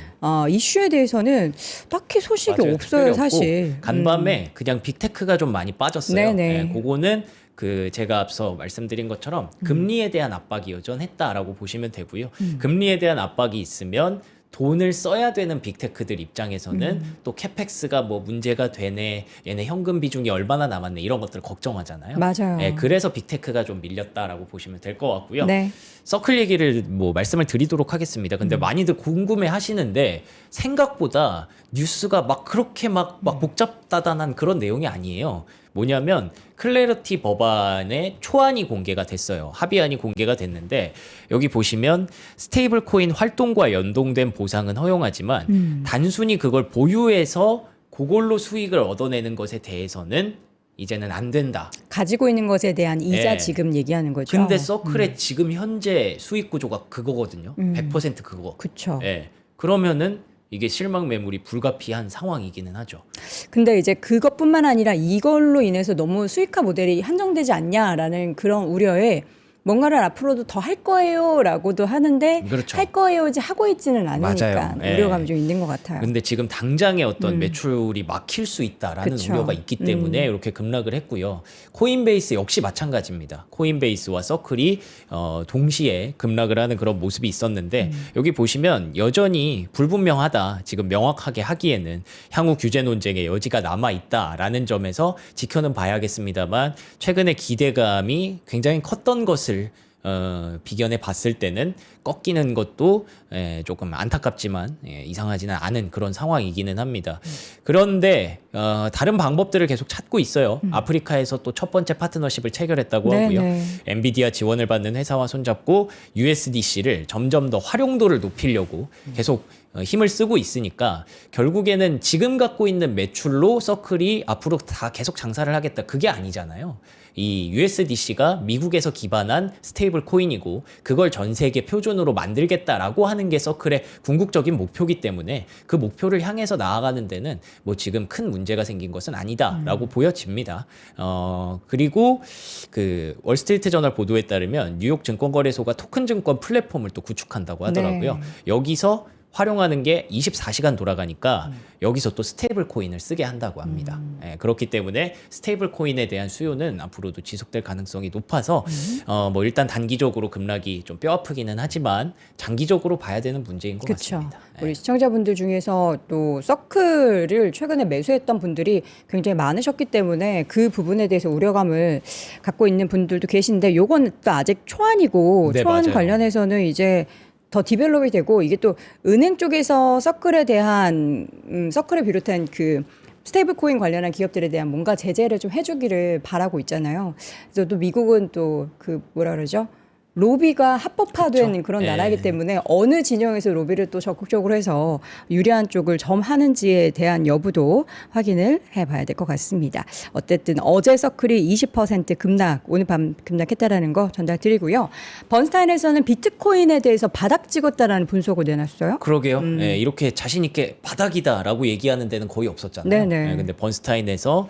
이슈에 대해서는 딱히 소식이 맞아요. 없어요, 특별히 사실. 없고 간밤에 그냥 빅테크가 좀 많이 빠졌어요. 네네. 네, 그거는 그 제가 앞서 말씀드린 것처럼 금리에 대한 압박이 여전했다라고 보시면 되고요. 금리에 대한 압박이 있으면 돈을 써야 되는 빅테크들 입장에서는 또 캐펙스가 뭐 문제가 되네, 얘네 현금 비중이 얼마나 남았네 이런 것들 걱정하잖아요. 맞아요. 네, 그래서 빅테크가 좀 밀렸다라고 보시면 될 것 같고요. 네. 서클 얘기를 뭐 말씀을 드리도록 하겠습니다. 근데 많이들 궁금해 하시는데 생각보다 뉴스가 막 그렇게 막 복잡다단한 그런 내용이 아니에요. 뭐냐면 클래리티 법안의 초안이 공개가 됐어요. 합의안이 공개가 됐는데 여기 보시면 스테이블 코인 활동과 연동된 보상은 허용하지만 단순히 그걸 보유해서 그걸로 수익을 얻어내는 것에 대해서는 이제는 안 된다. 가지고 있는 것에 대한 이자 네. 지급 얘기하는 거죠. 근데 서클의 지금 현재 수익 구조가 그거거든요. 100% 그거. 그렇죠. 예. 그러면은 이게 실망 매물이 불가피한 상황이기는 하죠. 근데 이제 그것뿐만 아니라 이걸로 인해서 너무 수익화 모델이 한정되지 않냐라는 그런 우려에 뭔가를 앞으로도 더 할 거예요라고도 하는데 그렇죠. 할 거예요지 하고 있지는 않으니까 맞아요. 예. 우려감이 좀 있는 것 같아요. 근데 지금 당장의 어떤 매출이 막힐 수 있다라는 그쵸. 우려가 있기 때문에 이렇게 급락을 했고요. 코인베이스 역시 마찬가지입니다. 코인베이스와 서클이 동시에 급락을 하는 그런 모습이 있었는데 여기 보시면 여전히 불분명하다. 지금 명확하게 하기에는 향후 규제 논쟁의 여지가 남아 있다라는 점에서 지켜는 봐야겠습니다만 최근에 기대감이 굉장히 컸던 것을 비견해 봤을 때는 꺾이는 것도 조금 안타깝지만 이상하지는 않은 그런 상황이기는 합니다. 그런데 다른 방법들을 계속 찾고 있어요. 아프리카에서 또 첫 번째 파트너십을 체결했다고 하고요. 네네. 엔비디아 지원을 받는 회사와 손잡고 USDC를 점점 더 활용도를 높이려고 계속 힘을 쓰고 있으니까 결국에는 지금 갖고 있는 매출로 서클이 앞으로 다 계속 장사를 하겠다. 그게 아니잖아요. 이 USDC가 미국에서 기반한 스테이블 코인이고 그걸 전 세계 표준으로 만들겠다라고 하는 게 서클의 궁극적인 목표이기 때문에 그 목표를 향해서 나아가는 데는 뭐 지금 큰 문제가 생긴 것은 아니다라고 보여집니다. 그리고 그 월스트리트 저널 보도에 따르면 뉴욕 증권거래소가 토큰 증권 플랫폼을 또 구축한다고 하더라고요. 네. 여기서 활용하는 게 24시간 돌아가니까 여기서 또 스테이블 코인을 쓰게 한다고 합니다. 그렇기 때문에 스테이블 코인에 대한 수요는 앞으로도 지속될 가능성이 높아서 뭐 일단 단기적으로 급락이 좀 뼈아프기는 하지만 장기적으로 봐야 되는 문제인 것 그렇죠. 같습니다. 우리 시청자분들 중에서 또 서클을 최근에 매수했던 분들이 굉장히 많으셨기 때문에 그 부분에 대해서 우려감을 갖고 있는 분들도 계신데 요건 또 아직 초안이고 네, 초안 맞아요. 관련해서는 이제 더 디벨롭이 되고 이게 또 은행 쪽에서 서클에 대한 서클을 비롯한 그 스테이블 코인 관련한 기업들에 대한 뭔가 제재를 좀 해주기를 바라고 있잖아요. 그래서 또 미국은 또 그 뭐라 그러죠? 로비가 합법화된 그쵸. 그런 예. 나라이기 때문에 어느 진영에서 로비를 또 적극적으로 해서 유리한 쪽을 점하는지에 대한 여부도 확인을 해봐야 될 것 같습니다. 어쨌든 어제 서클이 20% 급락, 오늘 밤 급락했다라는 거 전달드리고요. 번스타인에서는 비트코인에 대해서 바닥 찍었다라는 분석을 내놨어요. 그러게요. 이렇게 자신 있게 바닥이다라고 얘기하는 데는 거의 없었잖아요. 네네. 근데 번스타인에서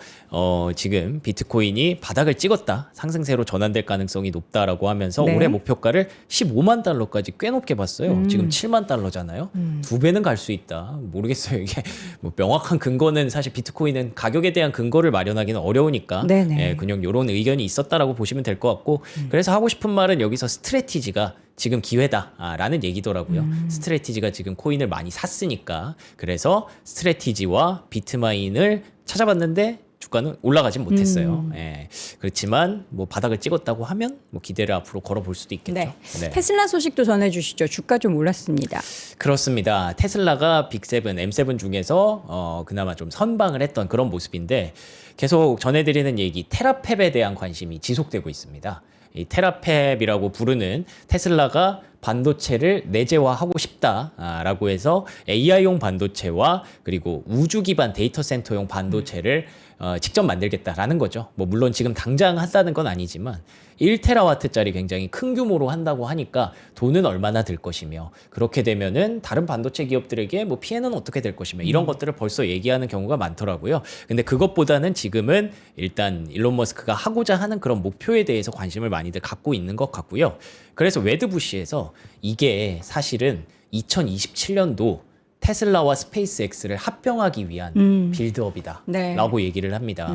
지금 비트코인이 바닥을 찍었다, 상승세로 전환될 가능성이 높다라고 하면서 네. 올해 목표가를 15만 달러까지 꽤 높게 봤어요. 지금 7만 달러잖아요. 두 배는 갈 수 있다. 모르겠어요. 이게 뭐 명확한 근거는 사실 비트코인은 가격에 대한 근거를 마련하기는 어려우니까 네네. 그냥 이런 의견이 있었다라고 보시면 될 것 같고 그래서 하고 싶은 말은 여기서 스트래티지가 지금 기회다라는 얘기더라고요. 스트래티지가 지금 코인을 많이 샀으니까 그래서 스트래티지와 비트마인을 찾아봤는데 주가는 올라가진 못했어요. 예. 그렇지만 뭐 바닥을 찍었다고 하면 뭐 기대를 앞으로 걸어볼 수도 있겠죠. 네. 네. 테슬라 소식도 전해주시죠. 주가 좀 올랐습니다. 그렇습니다. 테슬라가 빅7, M7 중에서 그나마 좀 선방을 했던 그런 모습인데 계속 전해드리는 얘기 테라펩에 대한 관심이 지속되고 있습니다. 이 테라펩이라고 부르는 테슬라가 반도체를 내재화하고 싶다라고 해서 AI용 반도체와 그리고 우주 기반 데이터 센터용 반도체를 직접 만들겠다라는 거죠. 뭐 물론 지금 당장 한다는 건 아니지만 1테라와트짜리 굉장히 큰 규모로 한다고 하니까 돈은 얼마나 들 것이며 그렇게 되면은 다른 반도체 기업들에게 뭐 피해는 어떻게 될 것이며 이런 것들을 벌써 얘기하는 경우가 많더라고요. 근데 그것보다는 지금은 일단 일론 머스크가 하고자 하는 그런 목표에 대해서 관심을 많이들 갖고 있는 것 같고요. 그래서 웨드부시에서 이게 사실은 2027년도 테슬라와 스페이스X를 합병하기 위한 빌드업이다 네. 라고 얘기를 합니다.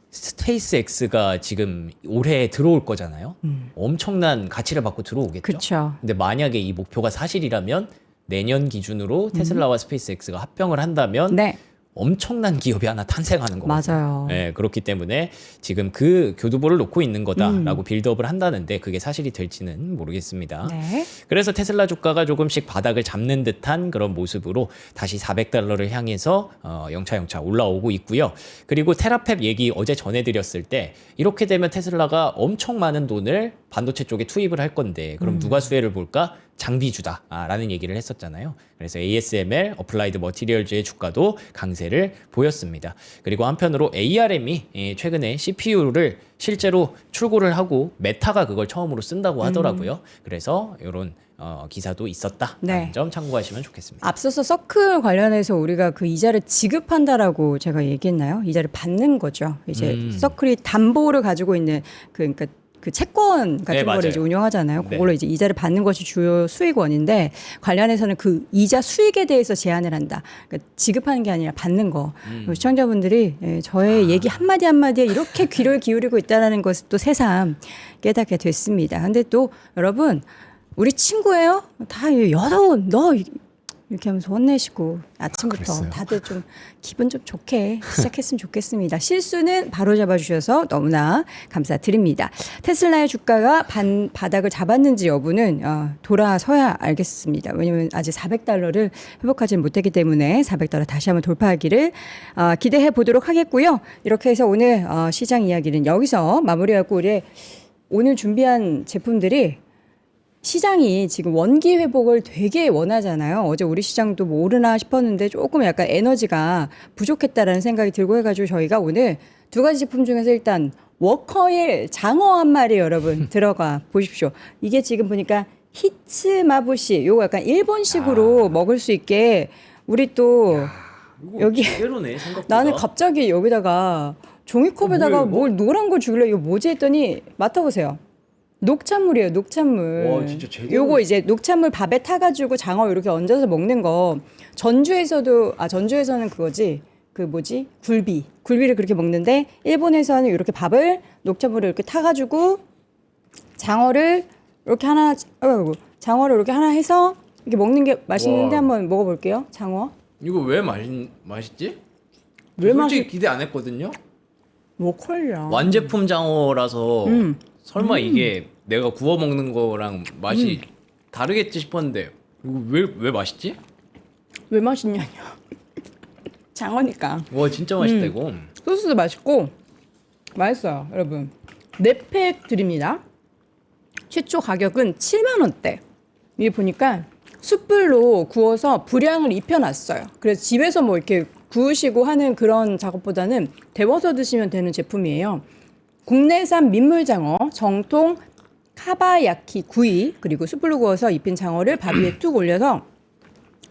스페이스X가 지금 올해 들어올 거잖아요. 엄청난 가치를 받고 들어오겠죠. 그쵸. 근데 만약에 이 목표가 사실이라면 내년 기준으로 테슬라와 스페이스X가 합병을 한다면 네. 엄청난 기업이 하나 탄생하는 거거든요. 맞아요. 네, 그렇기 때문에 지금 그 교두보를 놓고 있는 거다라고 빌드업을 한다는데 그게 사실이 될지는 모르겠습니다. 네. 그래서 테슬라 주가가 조금씩 바닥을 잡는 듯한 그런 모습으로 다시 $400를 향해서 영차영차 올라오고 있고요. 그리고 테라펩 얘기 어제 전해드렸을 때 이렇게 되면 테슬라가 엄청 많은 돈을 반도체 쪽에 투입을 할 건데 그럼 누가 수혜를 볼까? 장비주다라는 얘기를 했었잖아요. 그래서 ASML, 어플라이드 머티리얼즈의 주가도 강세를 보였습니다. 그리고 한편으로 ARM이 최근에 CPU를 실제로 출고를 하고 메타가 그걸 처음으로 쓴다고 하더라고요. 그래서 이런 기사도 있었다라는 네. 점 참고하시면 좋겠습니다. 앞서서 서클 관련해서 우리가 그 이자를 지급한다라고 제가 얘기했나요? 이자를 받는 거죠. 이제 서클이 담보를 가지고 있는 그러니까 그 채권 같은 네, 거를 맞아요. 이제 운영하잖아요. 네. 그걸로 이제 이자를 받는 것이 주요 수익원인데 관련해서는 그 이자 수익에 대해서 제한을 한다. 그러니까 지급하는 게 아니라 받는 거. 시청자분들이 저의 얘기 한마디 한마디에 이렇게 귀를 기울이고 있다는 것을 또 새삼 깨닫게 됐습니다. 근데 또 여러분 우리 친구예요? 다 여러분 너 이렇게 하면서 혼내시고 아침부터 그랬어요? 다들 좀 기분 좀 좋게 시작했으면 좋겠습니다. 실수는 바로 잡아주셔서 너무나 감사드립니다. 테슬라의 주가가 바닥을 잡았는지 여부는 돌아서야 알겠습니다. 왜냐하면 아직 $400를 회복하지 못했기 때문에 $400 다시 한번 돌파하기를 기대해 보도록 하겠고요. 이렇게 해서 오늘 시장 이야기는 여기서 마무리하고 우리 오늘 준비한 제품들이 시장이 지금 원기 회복을 되게 원하잖아요. 어제 우리 시장도 뭐 오르나 싶었는데 조금 약간 에너지가 부족했다라는 생각이 들고 해가지고 저희가 오늘 두 가지 제품 중에서 일단 워커힐 장어 한 마리 여러분 들어가 보십시오. 이게 지금 보니까 히츠마부시 요거 약간 일본식으로 먹을 수 있게 우리 또 여기 제대로네 생각보다. 나는 갑자기 여기다가 종이컵에다가 뭘 노란 걸 주길래 이거 뭐지 했더니 맡아보세요. 녹찬물이에요, 녹찬물. 와, 진짜 제대로. 요거 이제 녹찬물 밥에 타가지고 장어 이렇게 얹어서 먹는 거. 전주에서는 그거지. 그 뭐지? 굴비를 그렇게 먹는데 일본에서는 이렇게 밥을 녹찬물에 이렇게 타가지고 장어를 이렇게 하나 해서 이렇게 먹는 게 맛있는데 와. 한번 먹어볼게요. 장어. 이거 왜 맛있지? 왜 솔직히 기대 안 했거든요. 워컬이야. 완제품 장어라서 설마 이게 내가 구워 먹는 거랑 맛이 다르겠지 싶었는데 이거 왜 맛있지? 왜 맛있냐뇨. 장어니까. 와 진짜 맛있다 이거. 소스도 맛있고 맛있어요, 여러분. 4팩 드립니다. 최초 가격은 7만 원대. 위에 보니까 숯불로 구워서 불향을 입혀놨어요. 그래서 집에서 뭐 이렇게 구우시고 하는 그런 작업보다는 데워서 드시면 되는 제품이에요. 국내산 민물장어, 정통 카바야키 구이, 그리고 숯불로 구워서 입힌 장어를 밥 위에 뚝 올려서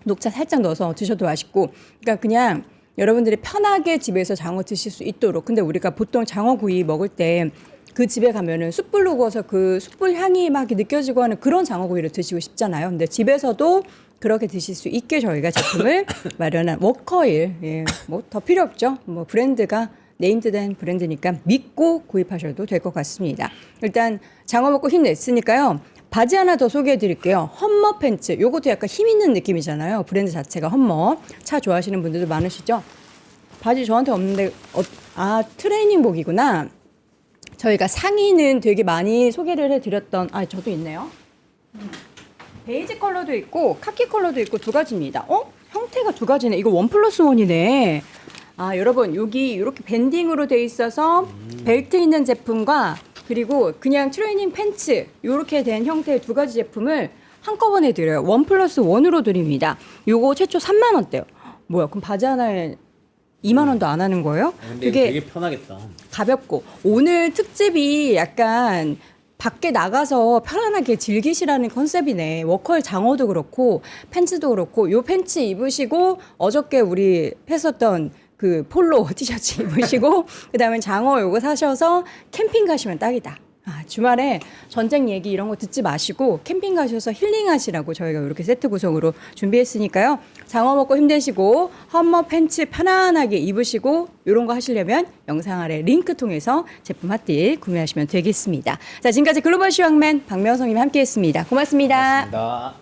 녹차 살짝 넣어서 드셔도 맛있고, 그러니까 그냥 여러분들이 편하게 집에서 장어 드실 수 있도록. 근데 우리가 보통 장어 구이 먹을 때 그 집에 가면은 숯불로 구워서 그 숯불 향이 막 느껴지고 하는 그런 장어 구이를 드시고 싶잖아요. 근데 집에서도 그렇게 드실 수 있게 저희가 제품을 마련한 워커힐. 예, 뭐 더 필요 없죠. 뭐 브랜드가 네임드된 브랜드니까 믿고 구입하셔도 될 것 같습니다. 일단 장어 먹고 힘냈으니까요. 바지 하나 더 소개해 드릴게요. 험머 팬츠. 요것도 약간 힘 있는 느낌이잖아요. 브랜드 자체가 험머. 차 좋아하시는 분들도 많으시죠? 바지 저한테 없는데 아, 트레이닝복이구나. 저희가 상의는 되게 많이 소개를 해드렸던, 아, 저도 있네요. 베이지 컬러도 있고, 카키 컬러도 있고, 두 가지입니다. 형태가 두 가지네. 이거 1+1이네. 아, 여러분, 여기 이렇게 밴딩으로 돼 있어서 벨트 있는 제품과 그리고 그냥 트레이닝 팬츠, 이렇게 된 형태의 두 가지 제품을 한꺼번에 드려요. 1+1으로 드립니다. 요거 최초 3만원대요. 뭐야, 그럼 바지 하나에 2만원도 안 하는 거예요? 근데 그게 되게 편하겠다. 가볍고 오늘 특집이 약간 밖에 나가서 편안하게 즐기시라는 컨셉이네. 워커 장어도 그렇고 팬츠도 그렇고 요 팬츠 입으시고 어저께 우리 했었던 그 폴로 티셔츠 입으시고 그다음에 장어 요거 사셔서 캠핑 가시면 딱이다. 아, 주말에 전쟁 얘기 이런 거 듣지 마시고 캠핑 가셔서 힐링하시라고 저희가 이렇게 세트 구성으로 준비했으니까요. 장어 먹고 힘내시고 험머 팬츠 편안하게 입으시고 이런 거 하시려면 영상 아래 링크 통해서 제품 핫딜 구매하시면 되겠습니다. 자, 지금까지 글로벌 시황맨 박명성님이 함께했습니다. 고맙습니다. 고맙습니다.